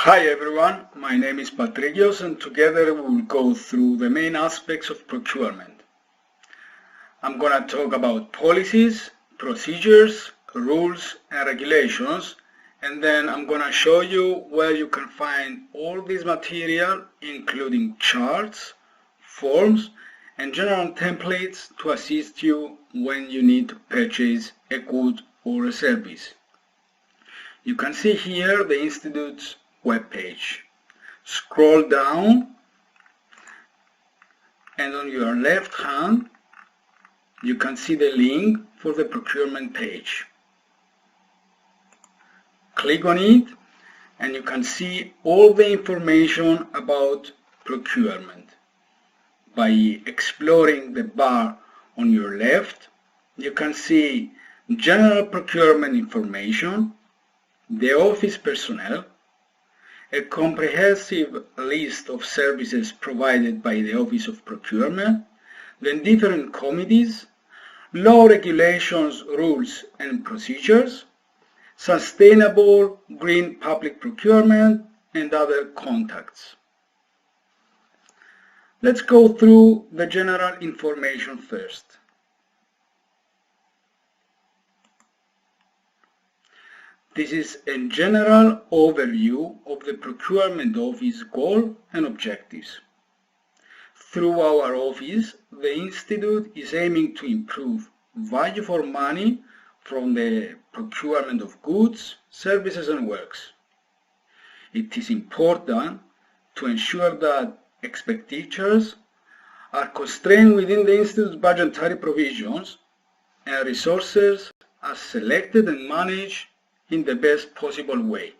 Hi everyone, my name is Patricios and together we will go through the main aspects of procurement. I'm going to talk about policies, procedures, rules and regulations, and then I'm going to show you where you can find all this material, including charts, forms and general templates to assist you when you need to purchase a good or a service. You can see here the Institute's webpage. Scroll down and on your left hand you can see the link for the procurement page. Click on it and you can see all the information about procurement. By exploring the bar on your left, you can see general procurement information, the office personnel, a comprehensive list of services provided by the Office of Procurement, the different committees, law, regulations, rules and procedures, sustainable green public procurement, and other contacts. Let's go through the general information first. This is a general overview of the Procurement Office goal and objectives. Through our office, the Institute is aiming to improve value for money from the procurement of goods, services and works. It is important to ensure that expenditures are constrained within the Institute's budgetary provisions and resources are selected and managed in the best possible way.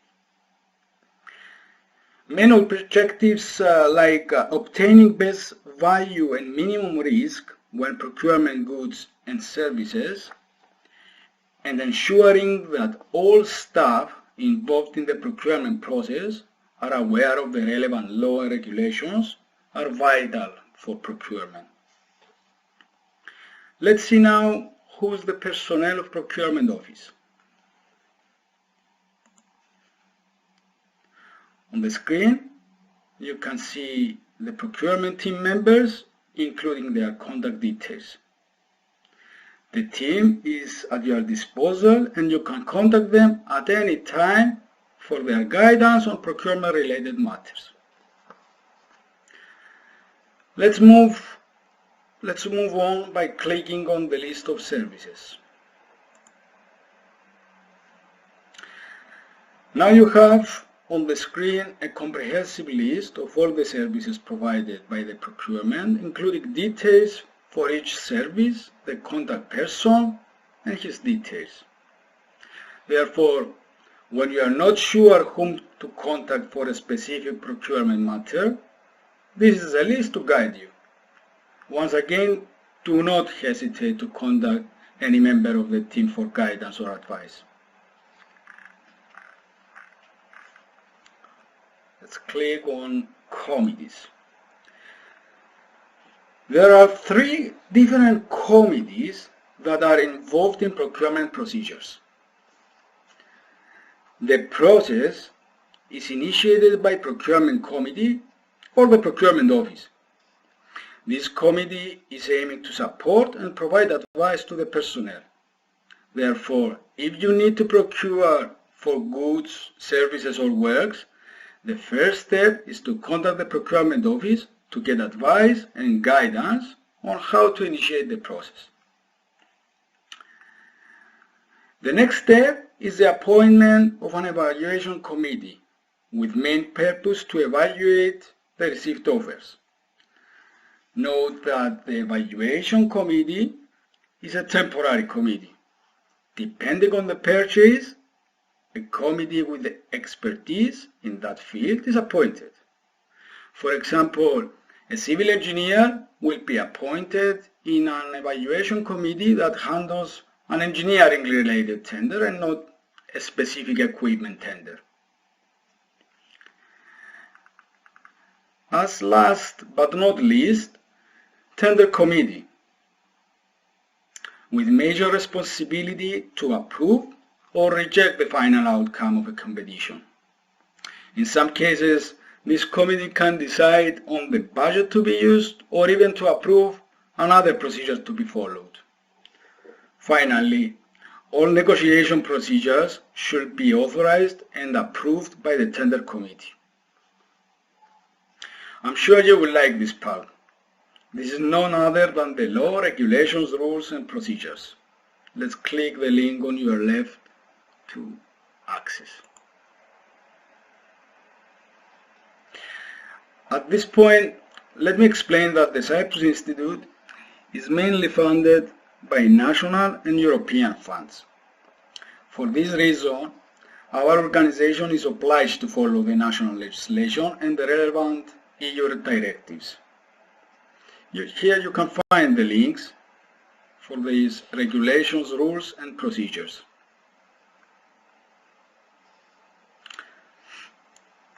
Main objectives like obtaining best value and minimum risk when procuring goods and services, and ensuring that all staff involved in the procurement process are aware of the relevant law and regulations are vital for procurement. Let's see now who is the personnel of Procurement Office. On the screen, you can see the procurement team members, including their contact details. The team is at your disposal and you can contact them at any time for their guidance on procurement-related matters. Let's move on by clicking on the list of services. Now you have on the screen a comprehensive list of all the services provided by the procurement, including details for each service, the contact person and his details. Therefore, when you are not sure whom to contact for a specific procurement matter, this is a list to guide you. Once again, do not hesitate to contact any member of the team for guidance or advice. Let's click on committees. There are 3 different committees that are involved in procurement procedures. The process is initiated by Procurement Committee or the Procurement Office. This committee is aiming to support and provide advice to the personnel. Therefore, if you need to procure for goods, services or works, the first step is to contact the Procurement Office to get advice and guidance on how to initiate the process. The next step is the appointment of an evaluation committee with main purpose to evaluate the received offers. Note that the evaluation committee is a temporary committee. Depending on the purchase, a committee with expertise in that field is appointed. For example, a civil engineer will be appointed in an evaluation committee that handles an engineering-related tender and not a specific equipment tender. As last but not least, tender committee, with major responsibility to approve or reject the final outcome of a competition. In some cases, this committee can decide on the budget to be used or even to approve another procedure to be followed. Finally, all negotiation procedures should be authorized and approved by the tender committee. I'm sure you will like this part. This is none other than the law, regulations, rules, and procedures. Let's click the link on your left to access. At this point, let me explain that the Cyprus Institute is mainly funded by national and European funds. For this reason, our organization is obliged to follow the national legislation and the relevant EU directives. Here you can find the links for these regulations, rules, and procedures.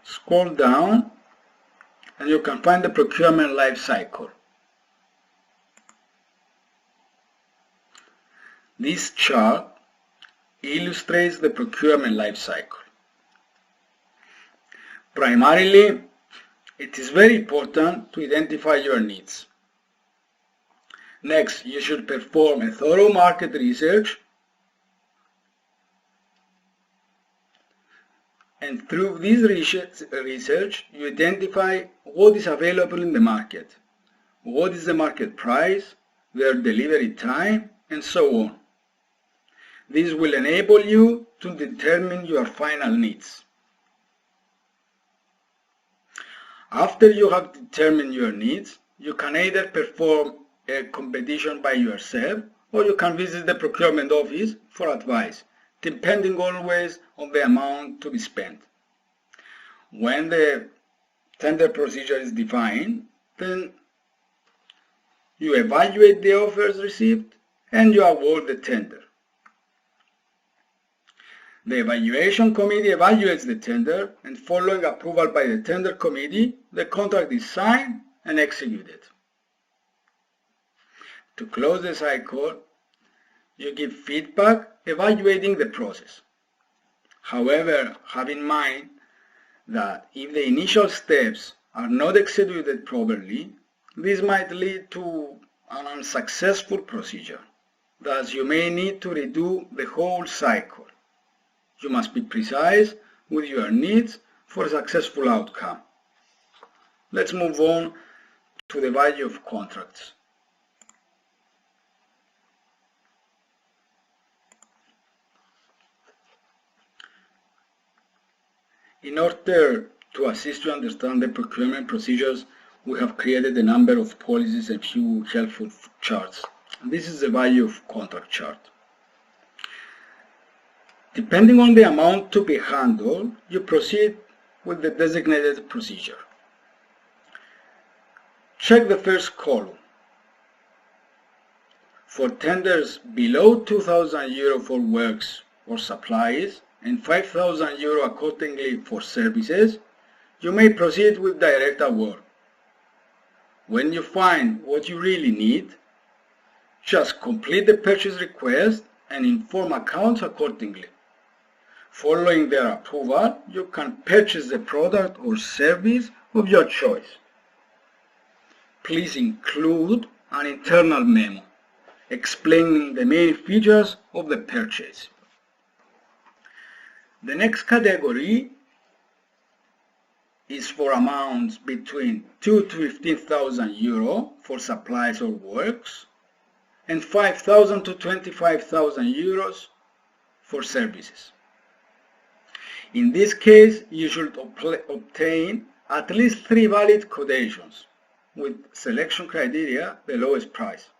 Scroll down and you can find the procurement life cycle. This chart illustrates the procurement life cycle. Primarily, it is very important to identify your needs. Next, you should perform a thorough market research, and through this research, you identify what is available in the market, what is the market price, their delivery time, and so on. This will enable you to determine your final needs. After you have determined your needs, you can either perform a competition by yourself or you can visit the procurement office for advice, depending always on the amount to be spent. When the tender procedure is defined, then you evaluate the offers received and you award the tender. The evaluation committee evaluates the tender, and following approval by the tender committee, the contract is signed and executed. To close the cycle, you give feedback evaluating the process. However, have in mind that if the initial steps are not executed properly, this might lead to an unsuccessful procedure. Thus, you may need to redo the whole cycle. You must be precise with your needs for a successful outcome. Let's move on to the value of contracts. In order to assist you understand the procurement procedures, we have created a number of policies and few helpful charts. This is the value of contract chart. Depending on the amount to be handled, you proceed with the designated procedure. Check the first column. For tenders below €2,000 for works or supplies and €5,000 accordingly for services, you may proceed with direct award. When you find what you really need, just complete the purchase request and inform accounts accordingly. Following their approval, you can purchase the product or service of your choice. Please include an internal memo explaining the main features of the purchase. The next category is for amounts between €2,000 to €15,000 for supplies or works and €5,000 to €25,000 for services. In this case, you should obtain at least 3 valid quotations with selection criteria the lowest price.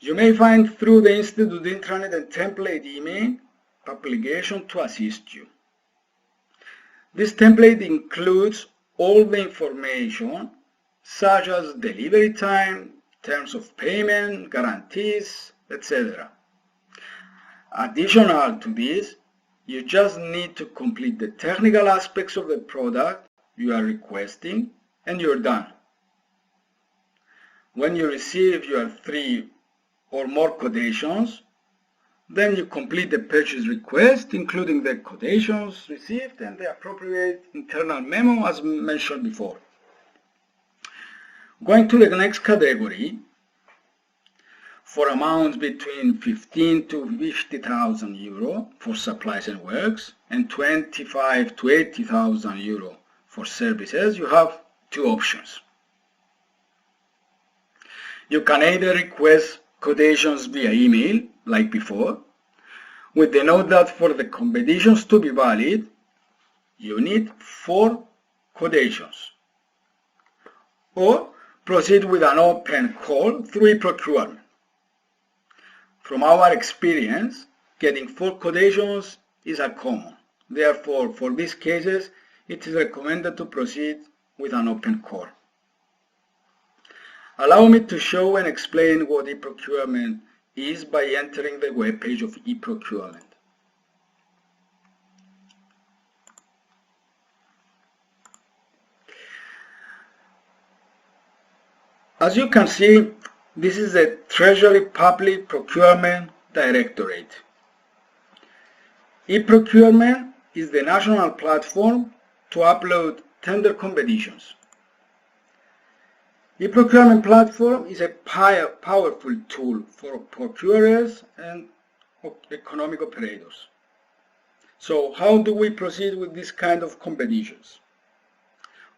You may find through the Institute intranet and template email application to assist you. This template includes all the information such as delivery time, terms of payment, guarantees, etc. Additional to this, you just need to complete the technical aspects of the product you are requesting and you're done. When you receive your 3 or more quotations, Then you complete the purchase request, including the quotations received and the appropriate internal memo as mentioned before. Going to the next category, for amounts between 15 to 50,000 euro for supplies and works and 25 to 80,000 euro for services, you have two options. You can either request quotations via email, like before, with the note that for the competitions to be valid, you need 4 quotations, or proceed with an open call through procurement. From our experience, getting 4 quotations is uncommon. Therefore, for these cases, it is recommended to proceed with an open call. Allow me to show and explain what e-procurement is by entering the web page of e-procurement. As you can see, this is the Treasury Public Procurement Directorate. E-procurement is the national platform to upload tender competitions. E-procurement platform is a powerful tool for procurers and economic operators. So how do we proceed with this kind of competitions?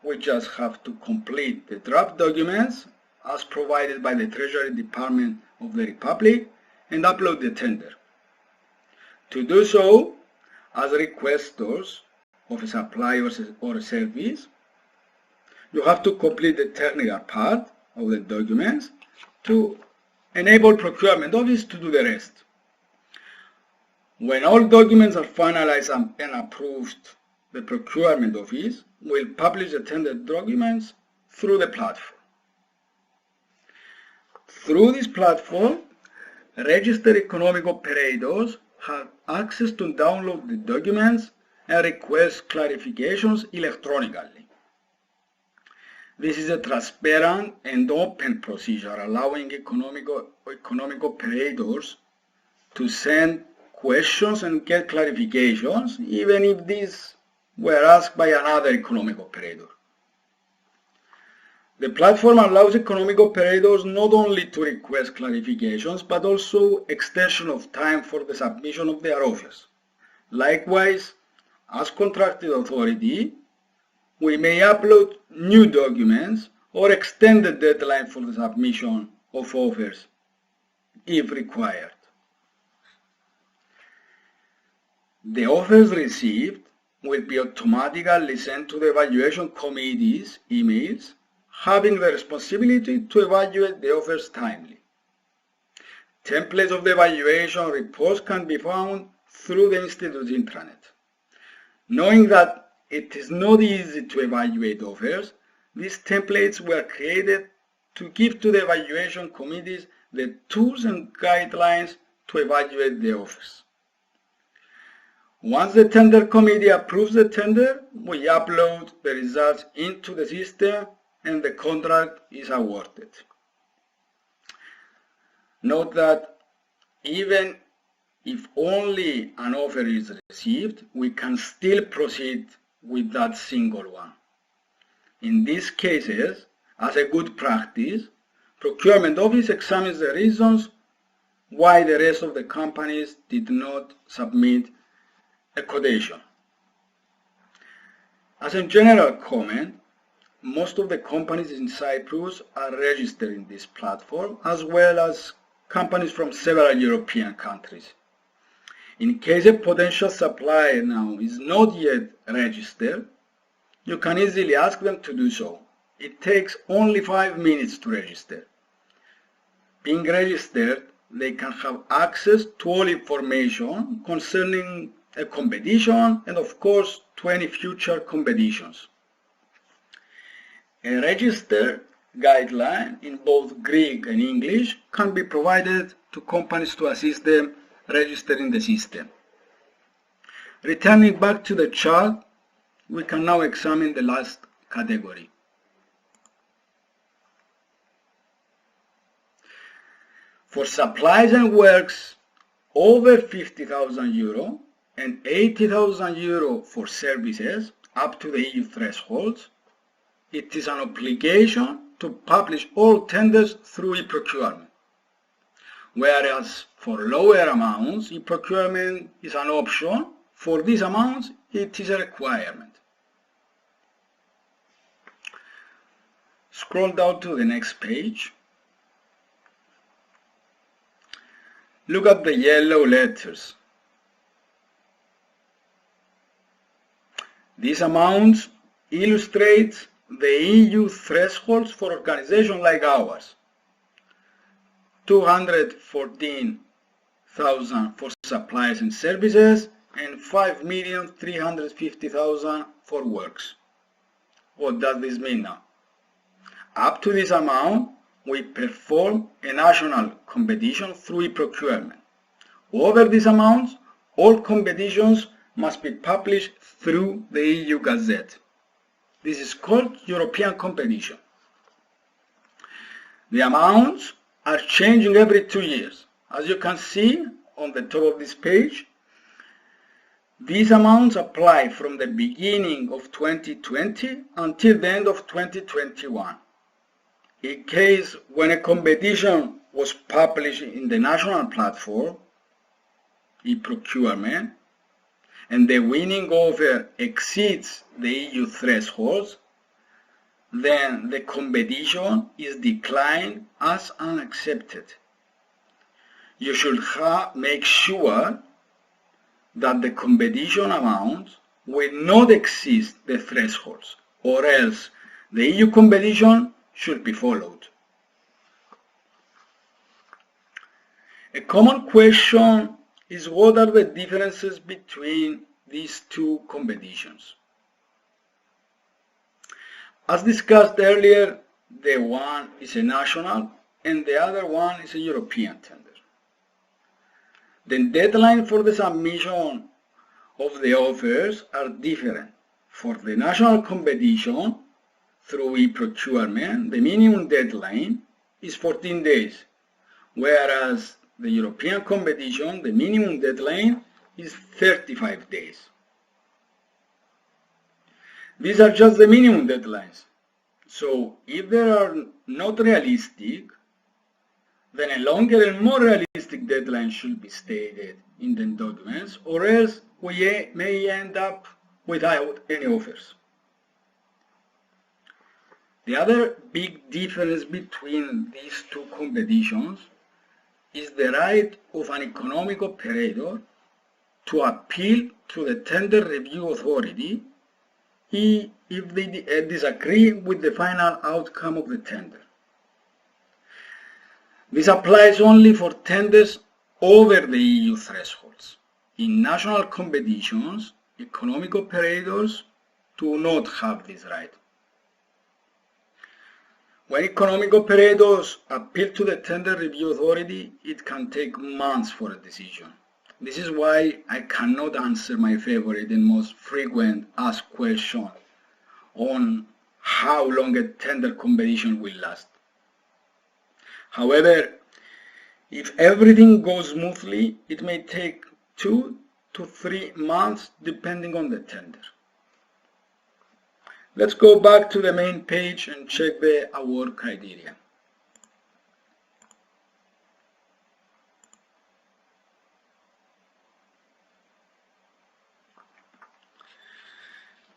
We just have to complete the draft documents as provided by the Treasury Department of the Republic and upload the tender. To do so, as requestors of a supply or a service, you have to complete the technical part of the documents to enable procurement office to do the rest. When all documents are finalized and approved, the procurement office will publish the tender documents through the platform. Through this platform, registered economic operators have access to download the documents and request clarifications electronically. This is a transparent and open procedure allowing economic operators to send questions and get clarifications, even if these were asked by another economic operator. The platform allows economic operators not only to request clarifications, but also extension of time for the submission of their offers. Likewise, as contracting authority, we may upload new documents or extend the deadline for the submission of offers if required. The offers received will be automatically sent to the evaluation committee's emails, having the responsibility to evaluate the offers timely. Templates of the evaluation reports can be found through the Institute's intranet. Knowing that it is not easy to evaluate offers, these templates were created to give to the evaluation committees the tools and guidelines to evaluate the offers. Once the tender committee approves the tender, we upload the results into the system and the contract is awarded. Note that even if only an offer is received, we can still proceed with that single one. In these cases, as a good practice, Procurement Office examines the reasons why the rest of the companies did not submit a quotation. As a general comment, most of the companies in Cyprus are registered in this platform, as well as companies from several European countries. In case a potential supplier now is not yet registered, you can easily ask them to do so. It takes only 5 minutes to register. Being registered, they can have access to all information concerning a competition and of course to any future competitions. A registered guideline in both Greek and English can be provided to companies to assist them registering the system. Returning back to the chart, we can now examine the last category. For supplies and works over 50,000 euro and 80,000 euro for services up to the EU thresholds, it is an obligation to publish all tenders through e-procurement. Whereas for lower amounts, e-procurement is an option. For these amounts, it is a requirement. Scroll down to the next page. Look at the yellow letters. These amounts illustrate the EU thresholds for organizations like ours. 214,000 for supplies and services and 5,350,000 for works. What does this mean now? Up to this amount, we perform a national competition through e-procurement. Over these amounts, all competitions must be published through the EU Gazette. This is called European competition. The amounts are changing every 2 years. As you can see on the top of this page, these amounts apply from the beginning of 2020 until the end of 2021. In case when a competition was published in the national platform, e-procurement, and the winning offer exceeds the EU thresholds, then the competition is declined as unaccepted. You should make sure that the competition amounts will not exceed the thresholds, or else the EU competition should be followed. A common question is what are the differences between these two competitions? As discussed earlier, the one is a national and the other one is a European tender. The deadline for the submission of the offers are different. For the national competition, through e-procurement, the minimum deadline is 14 days, whereas the European competition, the minimum deadline is 35 days. These are just the minimum deadlines. So if they are not realistic, then a longer and more realistic deadline should be stated in the documents, or else we may end up without any offers. The other big difference between these two competitions is the right of an economic operator to appeal to the tender review authority if they disagree with the final outcome of the tender. This applies only for tenders over the EU thresholds. In national competitions, economic operators do not have this right. When economic operators appeal to the tender review authority, it can take months for a decision. This is why I cannot answer my favorite and most frequent asked question on how long a tender competition will last. However, if everything goes smoothly, it may take 2 to 3 months depending on the tender. Let's go back to the main page and check the award criteria.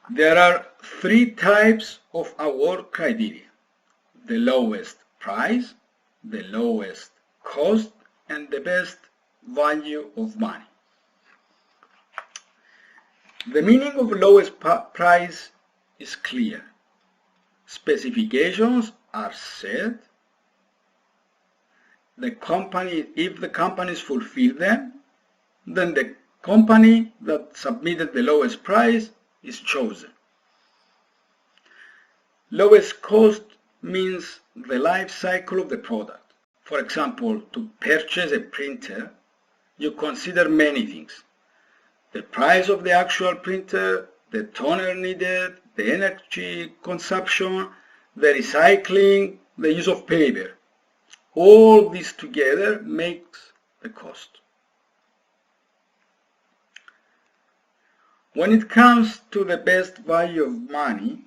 There are 3 types of award criteria: the lowest price, the lowest cost, and the best value of money. The meaning of lowest price is clear. Specifications are set. If the companies fulfill them, then the company that submitted the lowest price is chosen. Lowest cost means the life cycle of the product. For example, to purchase a printer, you consider many things: the price of the actual printer, the toner needed, the energy consumption, the recycling, the use of paper. All this together makes the cost. When it comes to the best value of money,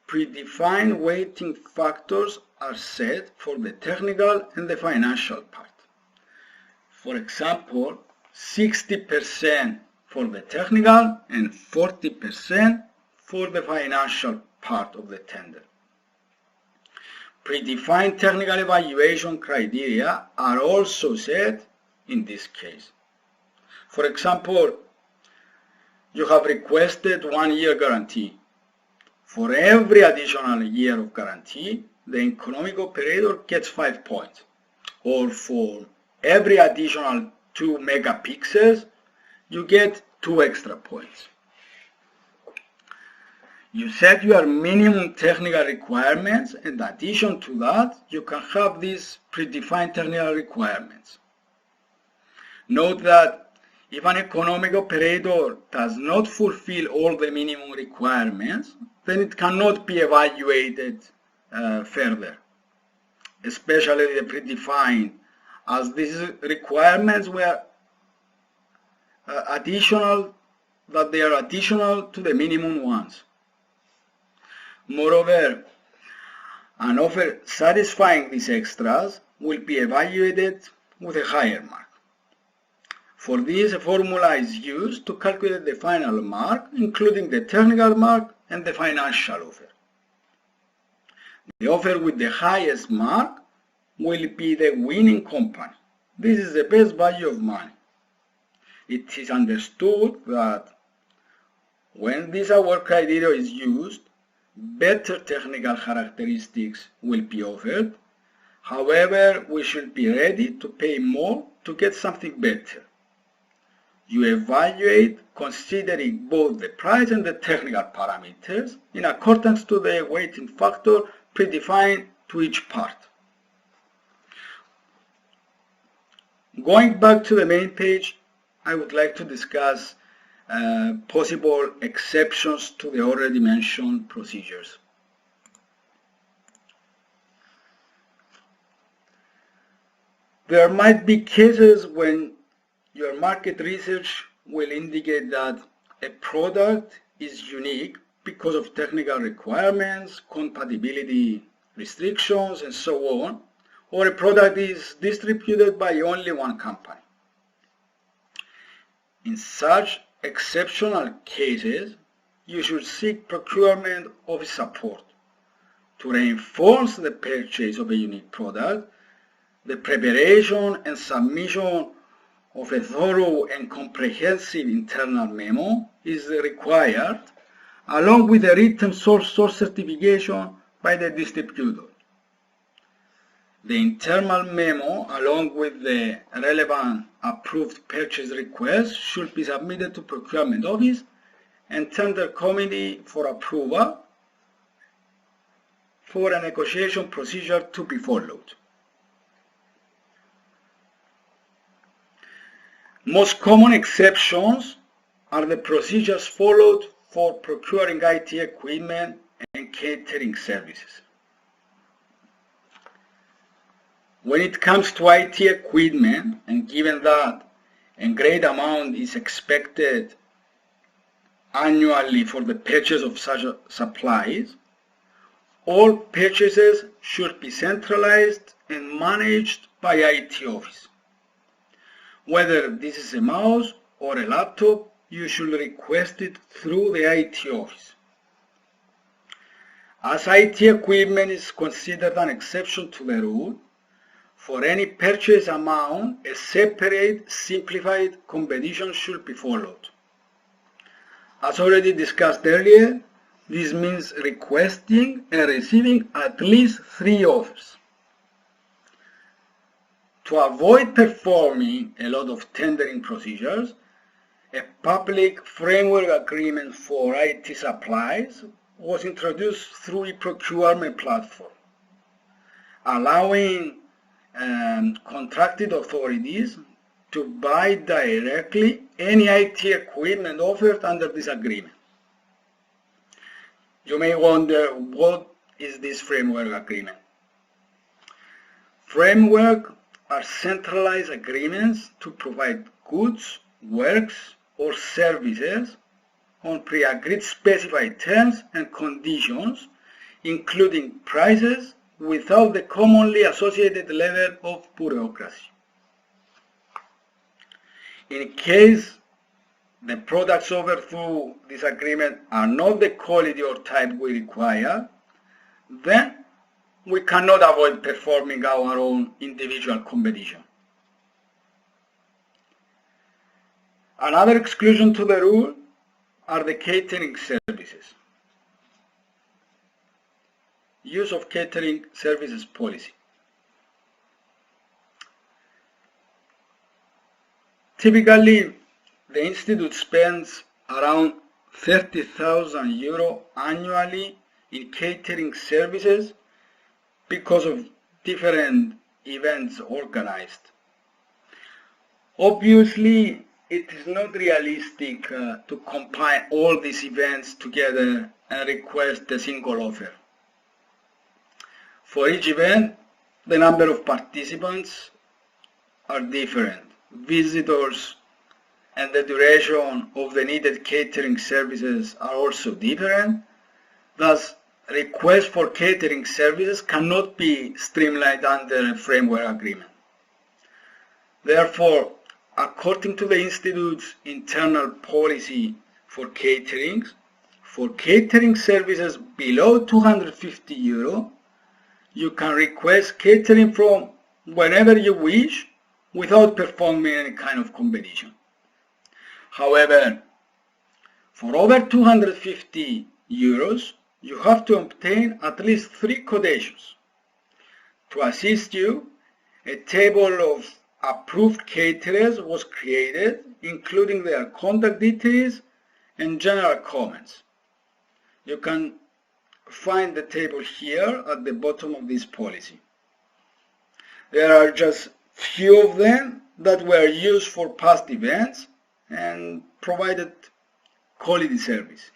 predefined weighting factors are set for the technical and the financial part. For example, 60% for the technical and 40% for the financial part of the tender. Predefined technical evaluation criteria are also set in this case. For example, you have requested 1 year guarantee. For every additional year of guarantee, the economic operator gets 5 points. Or for every additional 2 megapixels, you get 2 extra points. You set your minimum technical requirements, and in addition to that, you can have these predefined technical requirements. Note that if an economic operator does not fulfill all the minimum requirements, then it cannot be evaluated further, especially the predefined, as these requirements were additional to the minimum ones. Moreover, an offer satisfying these extras will be evaluated with a higher mark. For this, a formula is used to calculate the final mark, including the technical mark and the financial offer. The offer with the highest mark will be the winning company. This is the best value of money. It is understood that when this award criteria is used, better technical characteristics will be offered. However, we should be ready to pay more to get something better. You evaluate considering both the price and the technical parameters in accordance to the weighting factor predefined to each part. Going back to the main page, I would like to discuss possible exceptions to the already mentioned procedures. There might be cases when your market research will indicate that a product is unique because of technical requirements, compatibility restrictions, and so on, or a product is distributed by only one company. In such exceptional cases, you should seek procurement office support to reinforce the purchase of a unique product. The preparation and submission of a thorough and comprehensive internal memo is required, along with a written source certification by the distributor. The internal memo, along with the relevant approved purchase request, should be submitted to Procurement Office and Tender Committee for approval for a negotiation procedure to be followed. Most common exceptions are the procedures followed for procuring IT equipment and catering services. When it comes to IT equipment, and given that a great amount is expected annually for the purchase of such supplies, all purchases should be centralized and managed by IT office. Whether this is a mouse or a laptop, you should request it through the IT office. As IT equipment is considered an exception to the rule, for any purchase amount, a separate, simplified competition should be followed. As already discussed earlier, this means requesting and receiving at least 3 offers. To avoid performing a lot of tendering procedures, a public framework agreement for IT supplies was introduced through a procurement platform, allowing contracted authorities to buy directly any IT equipment offered under this agreement. You may wonder, what is this framework agreement? Framework are centralized agreements to provide goods, works, or services on pre-agreed specified terms and conditions, including prices, without the commonly associated level of bureaucracy. In case the products offered through this agreement are not the quality or type we require, then we cannot avoid performing our own individual competition. Another exclusion to the rule are the catering services. Use of catering services policy. Typically, the Institute spends around €30,000 annually in catering services because of different events organized. Obviously, it is not realistic to combine all these events together and request a single offer. For each event, the number of participants are different. Visitors and the duration of the needed catering services are also different. Thus, requests for catering services cannot be streamlined under a framework agreement. Therefore, according to the Institute's internal policy for catering services below €250, you can request catering from whenever you wish without performing any kind of competition. However, for over €250, you have to obtain at least 3 quotations. To assist you, a table of approved caterers was created, including their contact details and general comments. You can find the table here at the bottom of this policy. There are just few of them that were used for past events and provided quality service.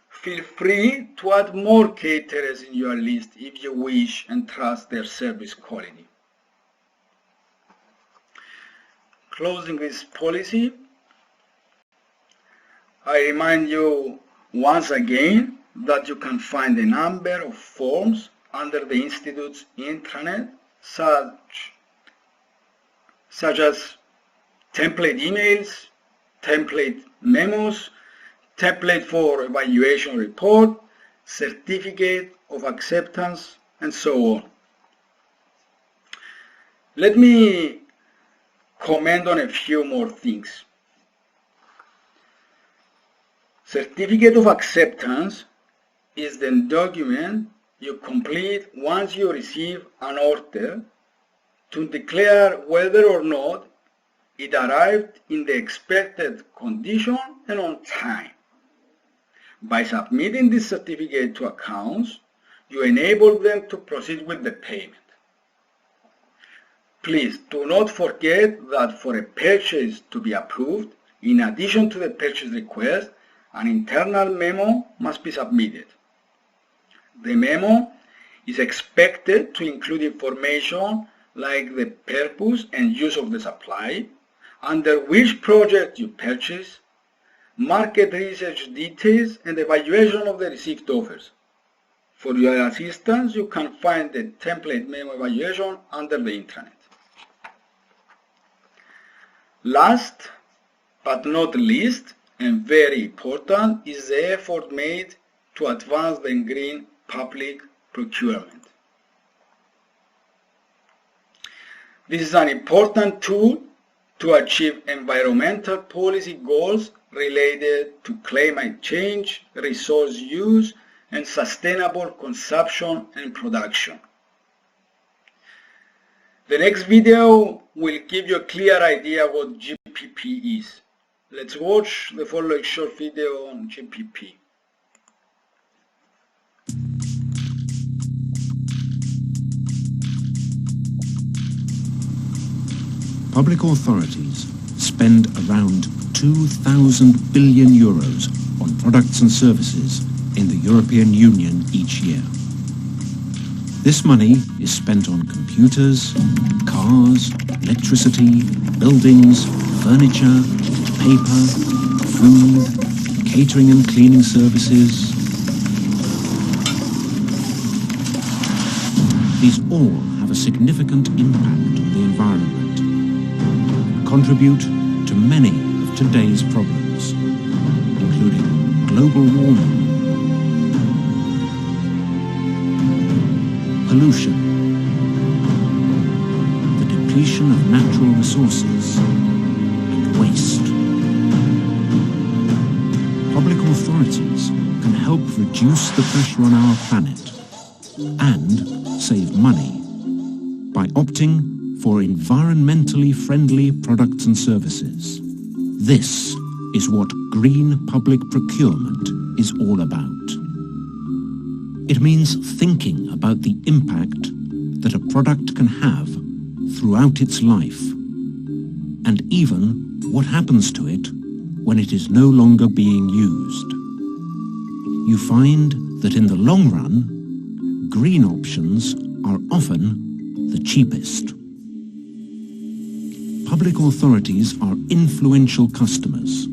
Feel free to add more caterers in your list if you wish and trust their service quality. Closing this policy, I remind you once again that you can find a number of forms under the Institute's intranet, such as template emails, template memos, template for evaluation report, certificate of acceptance, and so on. Let me comment on a few more things. Certificate of acceptance is the document you complete once you receive an order to declare whether or not it arrived in the expected condition and on time. By submitting this certificate to accounts, you enable them to proceed with the payment. Please do not forget that for a purchase to be approved, in addition to the purchase request, an internal memo must be submitted. The memo is expected to include information like the purpose and use of the supply, under which project you purchase, market research details, and evaluation of the received offers. For your assistance, you can find the template memo evaluation under the intranet. Last but not least, and very important, is the effort made to advance the green public procurement. This is an important tool to achieve environmental policy goals related to climate change, resource use, and sustainable consumption and production. The next video will give you a clear idea what GPP is. Let's watch the following short video on GPP. Public authorities spend around €2,000 billion on products and services in the European Union each year. This money is spent on computers, cars, electricity, buildings, furniture, paper, food, catering and cleaning services. These all have a significant impact on the environment and contribute to many of today's problems, including global warming, pollution, the depletion of natural resources, and waste. Public authorities can help reduce the pressure on our planet and save money by opting for environmentally friendly products and services. This is what green public procurement is all about. It means thinking about the impact that a product can have throughout its life, and even what happens to it when it is no longer being used. You find that in the long run, green options are often the cheapest. Public authorities are influential customers.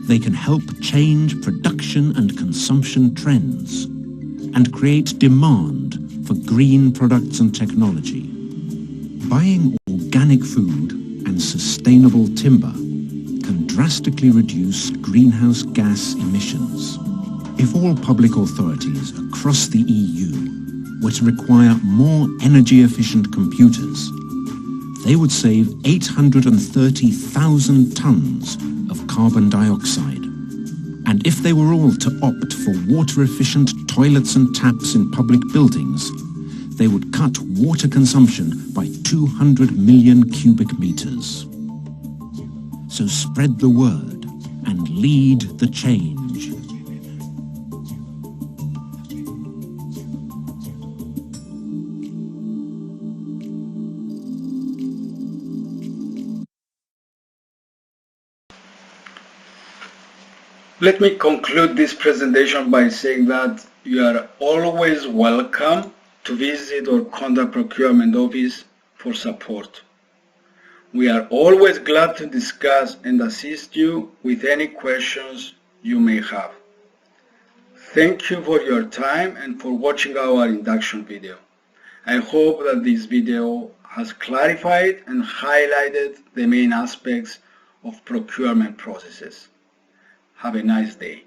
They can help change production and consumption trends and create demand for green products and technology. Buying organic food and sustainable timber can drastically reduce greenhouse gas emissions. If all public authorities across the EU were to require more energy-efficient computers, they would save 830,000 tons of carbon dioxide. And if they were all to opt for water-efficient toilets and taps in public buildings, they would cut water consumption by 200 million cubic meters. So spread the word and lead the change. Let me conclude this presentation by saying that you are always welcome to visit our conduct procurement office for support. We are always glad to discuss and assist you with any questions you may have. Thank you for your time and for watching our induction video. I hope that this video has clarified and highlighted the main aspects of procurement processes. Have a nice day.